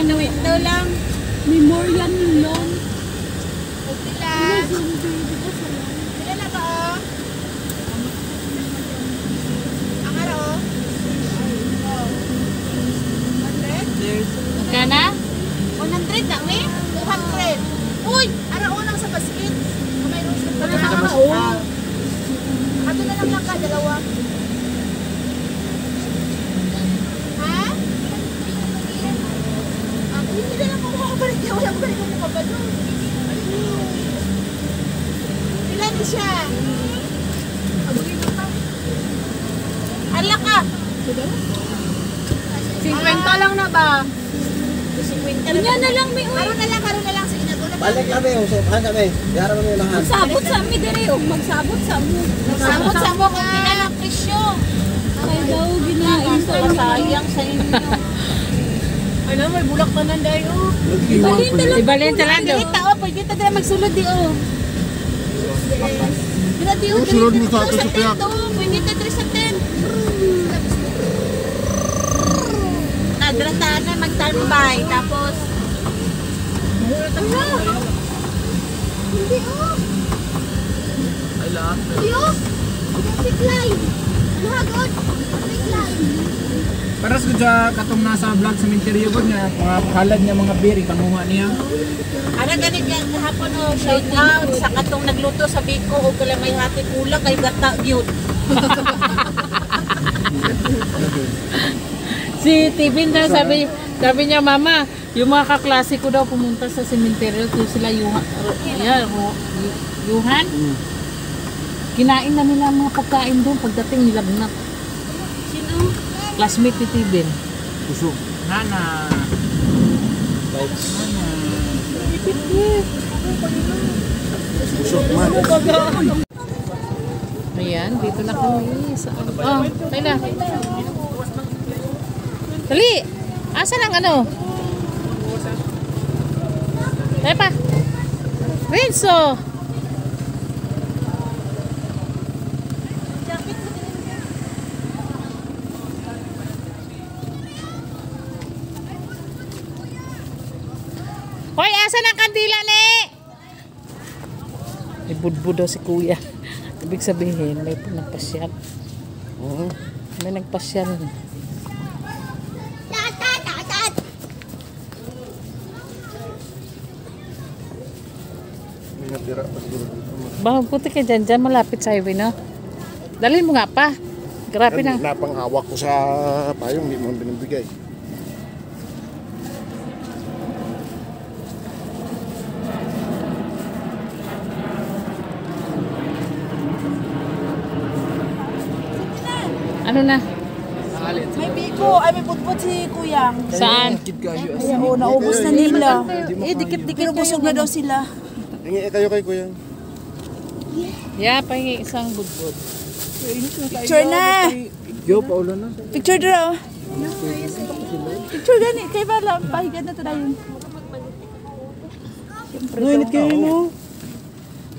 ano, window lang. Memorial Long. Okay lang. Sila na ba, oh? Ang ano, oh? 100? Kana? 100 na, may? 200. Uy! Ara unang sa basket. Mayroon sa basket. Ato na lang ka, dalawa. Ha? Hindi na lang mo makabalik niya. Wala mo balik mo makabalo. Ilan siya? Ala ka! 50 lang na ba? 50 Yan na lang may Karoon na lang. Sige na, doon na. Balik kami, usupan kami. Yara mo yung lahat. Magsabot sa amin dire o magsabot sa mo. Sabot sa mo kung pinalang presyo. Kaya daw ginain sa Sayang sa inyo. Ano, may bulak pa nanday o. Ibalin talaga. Dili tao, pwede ta dira magsulod di o. Dila di o. Sulod mo sa ato sa piyak. Pwede ta dira sa tent. Dira na magtambay tapos hindi o. Hindi o. Traffic light. Mahagod. Traffic light. Para sa katong nasa vlog sa Minterio ko nga mga halad niya mga beer ipanguha niya. Ano ganit yan kahapon o shout out sa katong nagluto sa Biko o kala may hati kulang kay gata yun. Si Tibin daw sabi niya, mama, yung mga kaklase ko daw pumunta sa sementeryo kung sila Yuhan. Kinain na nila mga pagkain doon pagdating nilagnat. Sino? Classmate ni Tibin. Usog. Nana. Usog man. Ayan, dito na kami. Oh, tayo na. Dali! Asan ang ano? Tayo pa. Renzo! Hoy, asan ang kandila, ne? May budbud daw si kuya. Ibig sabihin, may nagpasyal. May nagpasyal. May natira pa siguro dito. Baka puti ka dyan, malapit sa highway, no? Dalhin mo nga pa. Grabe na. Napanghawak ko sa payong, hindi mo binibigay. Ano na? May Biko, ay may budbud si Kuyang. Saan? Kaya o, naubos na nila. Dikit-dikit busog na daw sila. Hingi kayo kay kuya. Yeah, pahingi isang budbud. Picture na! Yo, paulan na. Picture daw. Picture gani, kay ba lang, pahiga na ito na yun. Ngayon kayo no.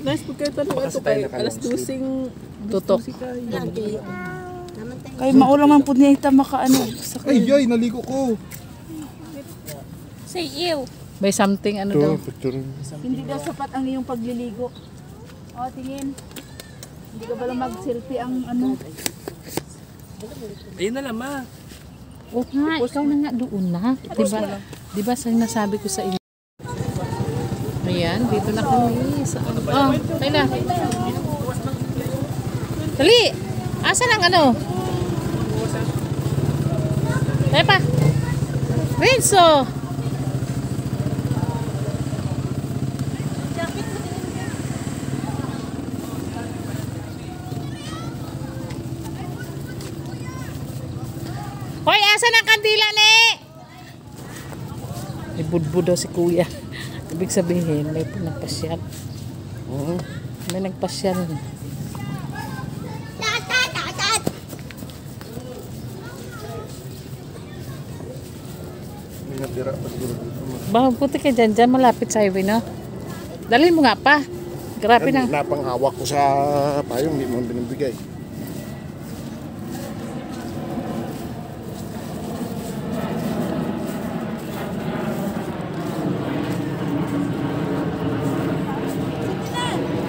Nice pagkita ng ato kay alas 12 Tutok. Kay maulang ang po niya makaano. Ay, naligo ko. Say ew. May something ano daw. Picture. Hindi daw sapat ang iyong pagliligo. O, tingin. Hindi ka ba lang mag-selfie ang ano? Ayun na lang ma. Oo nga, ikaw na nga doon na. Diba sinasabi ko sa inyo? Ayan, dito na kami. Oh, tayo na. Dali! Asan ang ano? Tayo pa. Renzo! Hoy, asan ang kandila, ne? May budbud daw si kuya. Ibig sabihin, may nagpasyal. May nagpasyal. May natira pa siguro dito. Baka puti ka dyan, malapit sa highway, no? Dalhin mo nga pa. Grabe na. Napanghawak ko sa payong, hindi mo binibigay.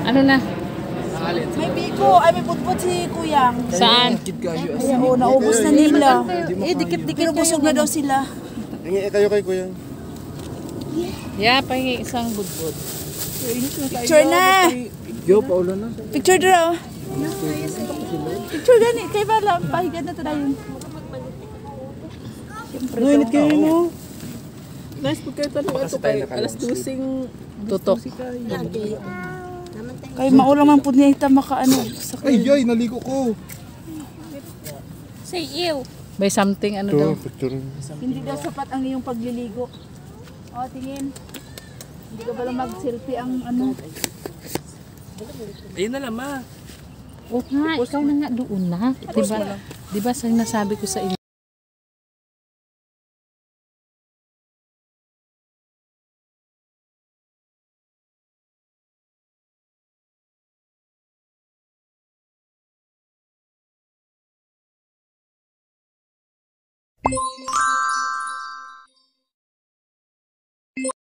Ano na? May biko, ay may putput si Kuyang. Saan? Ay, oo, naubos na nila. Dikit-dikit Pero busog na daw sila. Hingi kayo kay kuya. Yeah, pahingi isang budbud. Picture na. Yo, Paulo na. Picture daw. Picture gani. Kay Bala, pahigan na tayo. Siyempre Init kayo, daw. no? Nice po kayo tanong ito kay alas 12 Tutok. Kay maulang man po niya ita makaano. Ay, naligo ko. Say ew. By something ano daw. Ito, picture. Hindi daw sapat ang iyong pagliligo. O, tingin. Hindi ka ba lang mag-selfie ang ano? Ayun na lang, ma. Oo nga, ikaw na nga doon na. Diba sa nasabi ko sa inyo?